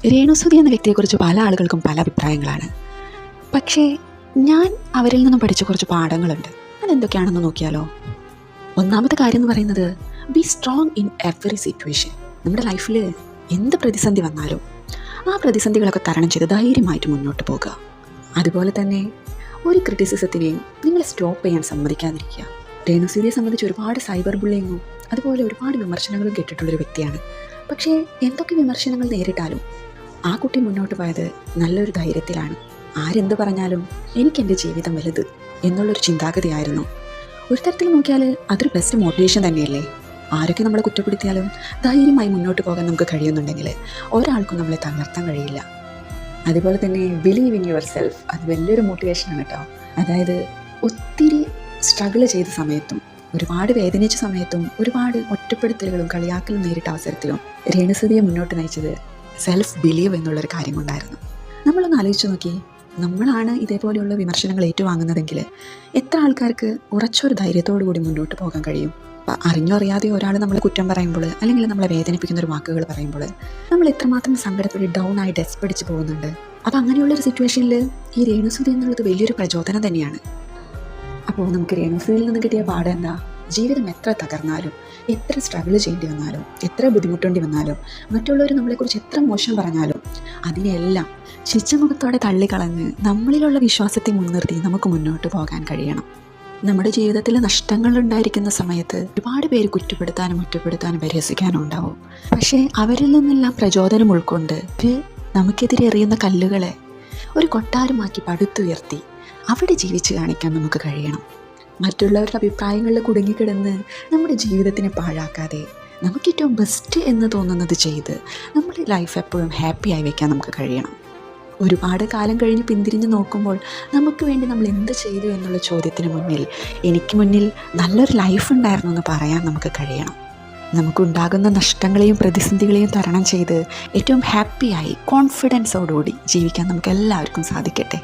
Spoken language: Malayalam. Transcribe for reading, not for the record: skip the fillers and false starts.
രേണുസുതി എന്ന വ്യക്തിയെക്കുറിച്ച് പല ആളുകൾക്കും പല അഭിപ്രായങ്ങളാണ്. പക്ഷേ ഞാൻ അവരിൽ നിന്നും പഠിച്ച കുറച്ച് പാഠങ്ങളുണ്ട്. അതെന്തൊക്കെയാണെന്ന് നോക്കിയാലോ. ഒന്നാമത്തെ കാര്യം എന്ന് പറയുന്നത്, B strong in every situation. നമ്മുടെ ലൈഫിൽ എന്ത് പ്രതിസന്ധി വന്നാലും ആ പ്രതിസന്ധികളൊക്കെ തരണം ചെയ്ത് ധൈര്യമായിട്ട് മുന്നോട്ട് പോകുക. അതുപോലെ തന്നെ ഒരു ക്രിറ്റിസിസത്തിനെയും നിങ്ങൾ സ്റ്റോപ്പ് ചെയ്യാൻ സമ്മതിക്കാതിരിക്കുക. രേണുസുതിയെ സംബന്ധിച്ച് ഒരുപാട് സൈബർ ബുള്ളിങ്ങും അതുപോലെ ഒരുപാട് വിമർശനങ്ങളും കേട്ടിട്ടുള്ളൊരു വ്യക്തിയാണ്. പക്ഷേ എന്തൊക്കെ വിമർശനങ്ങൾ നേരിട്ടാലും ആ കുട്ടി മുന്നോട്ട് പോയത് നല്ലൊരു ധൈര്യത്തിലാണ്. ആരെന്ത് പറഞ്ഞാലും എനിക്കെൻ്റെ ജീവിതം വലുത് എന്നുള്ളൊരു ചിന്താഗതിയായിരുന്നു. ഒരു തരത്തിൽ നോക്കിയാൽ അതൊരു ബെസ്റ്റ് മോട്ടിവേഷൻ തന്നെയല്ലേ. ആരൊക്കെ നമ്മളെ കുറ്റപ്പെടുത്തിയാലും ധൈര്യമായി മുന്നോട്ട് പോകാൻ നമുക്ക് കഴിയുന്നുണ്ടെങ്കിൽ ഒരാൾക്കും നമ്മളെ തളർത്താൻ കഴിയില്ല. അതുപോലെ തന്നെ ബിലീവ് ഇൻ യുവർ സെൽഫ്, അത് വലിയൊരു മോട്ടിവേഷനാണ് കേട്ടോ. അതായത് ഒത്തിരി സ്ട്രഗിൾ ചെയ്ത സമയത്തും ഒരുപാട് വേദനിച്ച സമയത്തും ഒരുപാട് ഒറ്റപ്പെടുത്തലുകളും കളിയാക്കലും നേരിട്ട അവസരത്തിലും രേണുസുതിയെ മുന്നോട്ട് നയിച്ചത് സെൽഫ് ബിലീവ് എന്നുള്ളൊരു കാര്യം കൊണ്ടായിരുന്നു. നമ്മളൊന്ന് ആലോചിച്ച് നോക്കി, നമ്മളാണ് ഇതേപോലെയുള്ള വിമർശനങ്ങൾ ഏറ്റുവാങ്ങുന്നതെങ്കിൽ എത്ര ആൾക്കാർക്ക് ഉറച്ചൊരു ധൈര്യത്തോടു കൂടി മുന്നോട്ട് പോകാൻ കഴിയും. അറിഞ്ഞോ അറിയാതെ ഒരാൾ നമ്മളെ കുറ്റം പറയുമ്പോൾ അല്ലെങ്കിൽ നമ്മളെ വേദനിപ്പിക്കുന്ന ഒരു വാക്കുകൾ പറയുമ്പോൾ നമ്മൾ എത്രമാത്രം സങ്കടപ്പെട്ട് ഡൗൺ ആയി ഡെസ്പടിച്ച് പോകുന്നുണ്ട്. അപ്പോൾ അങ്ങനെയുള്ളൊരു സിറ്റുവേഷനിൽ ഈ രേണുസുതി എന്നുള്ളത് വലിയൊരു പ്രചോദനം തന്നെയാണ്. അപ്പോൾ നമുക്ക് രേണുസുതിയിൽ നിന്ന് കിട്ടിയ പാഠം എന്താ? ജീവിതം എത്ര തകർന്നാലും, എത്ര സ്ട്രഗിൾ ചെയ്യേണ്ടി വന്നാലും, എത്ര ബുദ്ധിമുട്ടേണ്ടി വന്നാലും, മറ്റുള്ളവർ നമ്മളെക്കുറിച്ച് എത്ര മോശം പറഞ്ഞാലും അതിനെല്ലാം ശിക്ഷമുഖത്തോടെ തള്ളിക്കളഞ്ഞ് നമ്മളിലുള്ള വിശ്വാസത്തെ മുൻനിർത്തി നമുക്ക് മുന്നോട്ട് പോകാൻ കഴിയണം. നമ്മുടെ ജീവിതത്തിൽ നഷ്ടങ്ങൾ ഉണ്ടായിരിക്കുന്ന സമയത്ത് ഒരുപാട് പേര് കുറ്റപ്പെടുത്താനും ഒറ്റപ്പെടുത്താനും പരിഹസിക്കാനും ഉണ്ടാവും. പക്ഷേ അവരിൽ നിന്നെല്ലാം പ്രചോദനം ഉൾക്കൊണ്ട് നമുക്കെതിരെ എറിയുന്ന കല്ലുകളെ ഒരു കൊട്ടാരമാക്കി പടുത്തുയർത്തി അവിടെ ജീവിച്ച് കാണിക്കാൻ നമുക്ക് കഴിയണം. മറ്റുള്ളവരുടെ അഭിപ്രായങ്ങളിൽ കുടുങ്ങിക്കിടന്ന് നമ്മുടെ ജീവിതത്തിനെ പാഴാക്കാതെ നമുക്ക് ഏറ്റവും ബെസ്റ്റ് എന്ന് തോന്നുന്നത് ചെയ്ത് നമ്മുടെ ലൈഫ് എപ്പോഴും ഹാപ്പിയായി വയ്ക്കാൻ നമുക്ക് കഴിയണം. ഒരുപാട് കാലം കഴിഞ്ഞ് പിന്തിരിഞ്ഞ് നോക്കുമ്പോൾ നമുക്ക് വേണ്ടി നമ്മൾ എന്ത് ചെയ്തു എന്നുള്ള ചോദ്യത്തിന് മുന്നിൽ എനിക്ക് മുന്നിൽ നല്ലൊരു ലൈഫ് ഉണ്ടായിരുന്നു എന്ന് പറയാൻ നമുക്ക് കഴിയണം. നമുക്കുണ്ടാകുന്ന നഷ്ടങ്ങളെയും പ്രതിസന്ധികളെയും തരണം ചെയ്ത് ഏറ്റവും ഹാപ്പിയായി കോൺഫിഡൻസോടുകൂടി ജീവിക്കാൻ നമുക്ക് എല്ലാവർക്കും സാധിക്കട്ടെ.